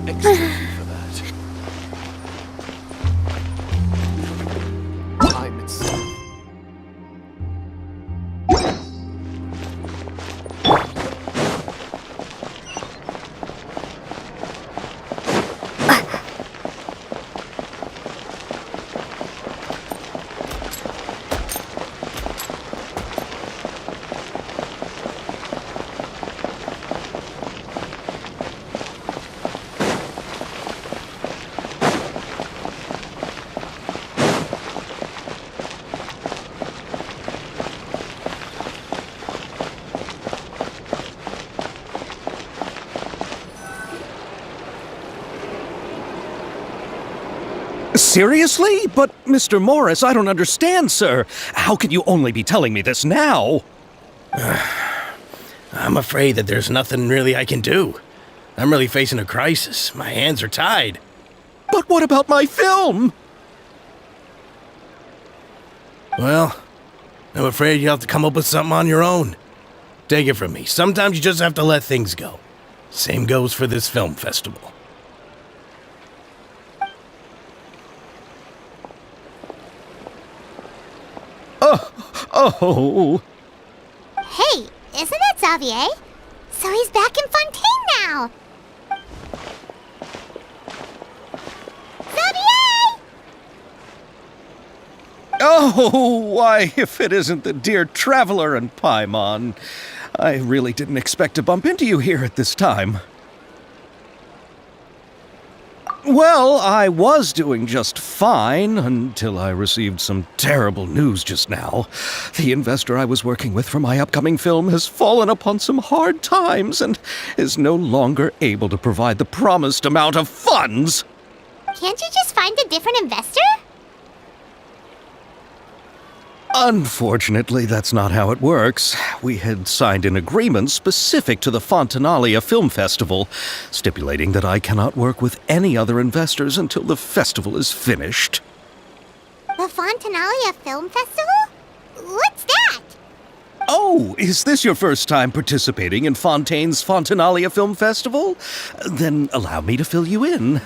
Excuse me for that. Time itself. Seriously? But, Mr. Morris, I don't understand, sir. How can you only be telling me this now? I'm afraid that there's nothing really I can do. I'm really facing a crisis. My hands are tied. But what about my film? Well, I'm afraid you'll have to come up with something on your own. Take it from me. Sometimes you just have to let things go. Same goes for this film festival. Oh. Hey, isn't that Xavier? So he's back in Fontaine now. Xavier! Oh, why, if it isn't the dear Traveler and Paimon. I really didn't expect to bump into you here at this time. Well, I was doing just fine until I received some terrible news just now. The investor I was working with for my upcoming film has fallen upon some hard times and is no longer able to provide the promised amount of funds. Can't you just find a different investor? Unfortunately, that's not how it works. We had signed an agreement specific to the Fontanalia Film Festival, stipulating that I cannot work with any other investors until the festival is finished. The Fontanalia Film Festival? What's that? Oh, is this your first time participating in Fontaine's Fontanalia Film Festival? Then allow me to fill you in.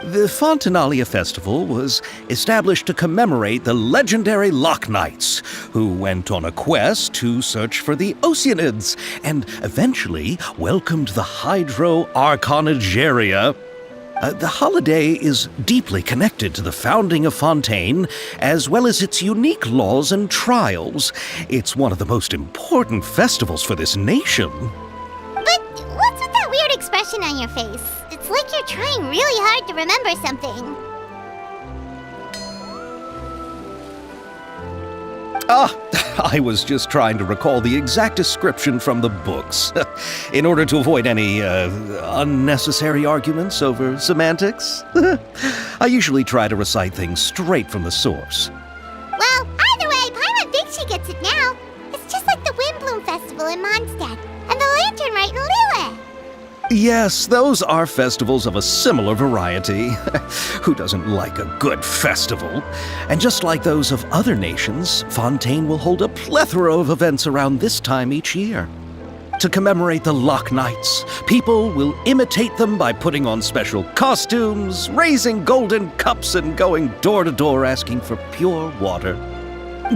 The Fontanalia Festival was established to commemorate the legendary Loch Knights, who went on a quest to search for the Oceanids and eventually welcomed the Hydro Arconageria. The holiday is deeply connected to the founding of Fontaine, as well as its unique laws and trials. It's one of the most important festivals for this nation. But what's with that weird expression on your face? It's like you're trying really hard to remember something. I was just trying to recall the exact description from the books, in order to avoid any unnecessary arguments over semantics. I usually try to recite things straight from the source. Well, either way, Paimon thinks she gets it now. It's just like the Windbloom Festival in Mondstadt, and the Lantern Rite in Lille. Yes, those are festivals of a similar variety. Who doesn't like a good festival? And just like those of other nations, Fontaine will hold a plethora of events around this time each year. To commemorate the Loch Knights, people will imitate them by putting on special costumes, raising golden cups, and going door to door asking for pure water.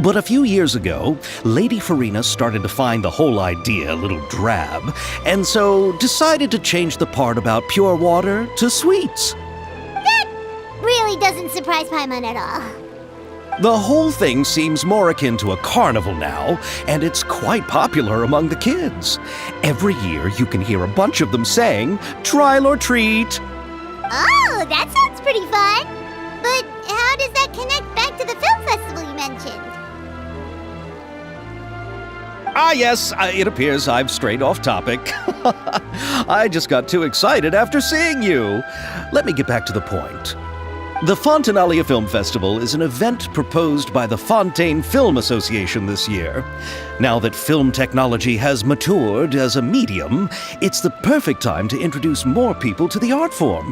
But a few years ago, Lady Farina started to find the whole idea a little drab, and so decided to change the part about pure water to sweets. That really doesn't surprise Paimon at all. The whole thing seems more akin to a carnival now, and it's quite popular among the kids. Every year you can hear a bunch of them saying, "Trial or treat." Oh, that sounds pretty fun. But how does that connect back to the film festival you mentioned? Ah, yes, it appears I've strayed off topic. I just got too excited after seeing you. Let me get back to the point. The Fontanalia Film Festival is an event proposed by the Fontaine Film Association this year. Now that film technology has matured as a medium, it's the perfect time to introduce more people to the art form.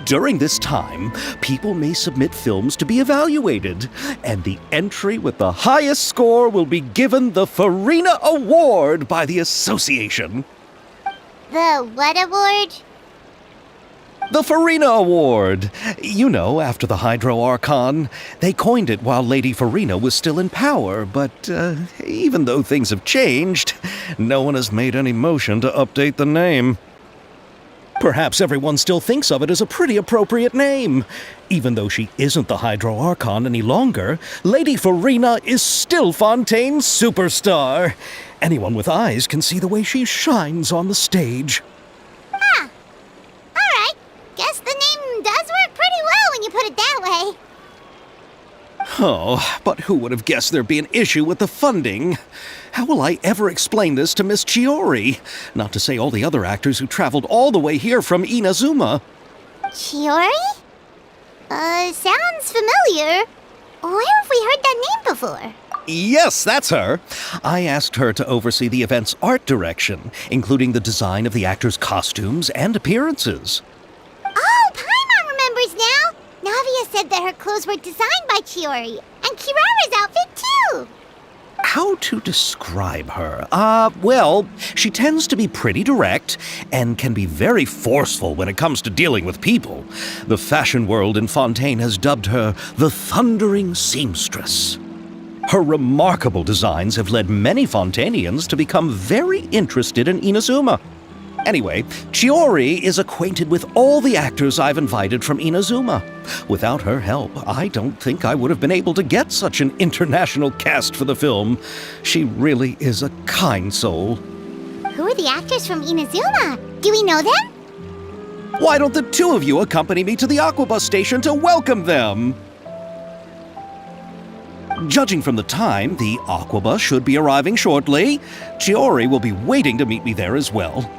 During this time, people may submit films to be evaluated, and the entry with the highest score will be given the Farina Award by the association. The what award? The Farina Award! You know, after the Hydro Archon. They coined it while Lady Farina was still in power, but even though things have changed, no one has made any motion to update the name. Perhaps everyone still thinks of it as a pretty appropriate name. Even though she isn't the Hydro Archon any longer, Lady Farina is still Fontaine's superstar. Anyone with eyes can see the way she shines on the stage. Huh. Alright. Guess the name does work pretty well when you put it that way. Oh, but who would have guessed there'd be an issue with the funding? How will I ever explain this to Miss Chiori? Not to say all the other actors who traveled all the way here from Inazuma. Chiori? Sounds familiar. Where have we heard that name before? Yes, that's her. I asked her to oversee the event's art direction, including the design of the actors' costumes and appearances. Oh, Paimon remembers now! Navia said that her clothes were designed by Chiori, and Kirara's outfit too! How to describe her? Well, she tends to be pretty direct and can be very forceful when it comes to dealing with people. The fashion world in Fontaine has dubbed her the Thundering Seamstress. Her remarkable designs have led many Fontainians to become very interested in Inazuma. Anyway, Chiori is acquainted with all the actors I've invited from Inazuma. Without her help, I don't think I would have been able to get such an international cast for the film. She really is a kind soul. Who are the actors from Inazuma? Do we know them? Why don't the two of you accompany me to the Aquabus station to welcome them? Judging from the time, the Aquabus should be arriving shortly. Chiori will be waiting to meet me there as well.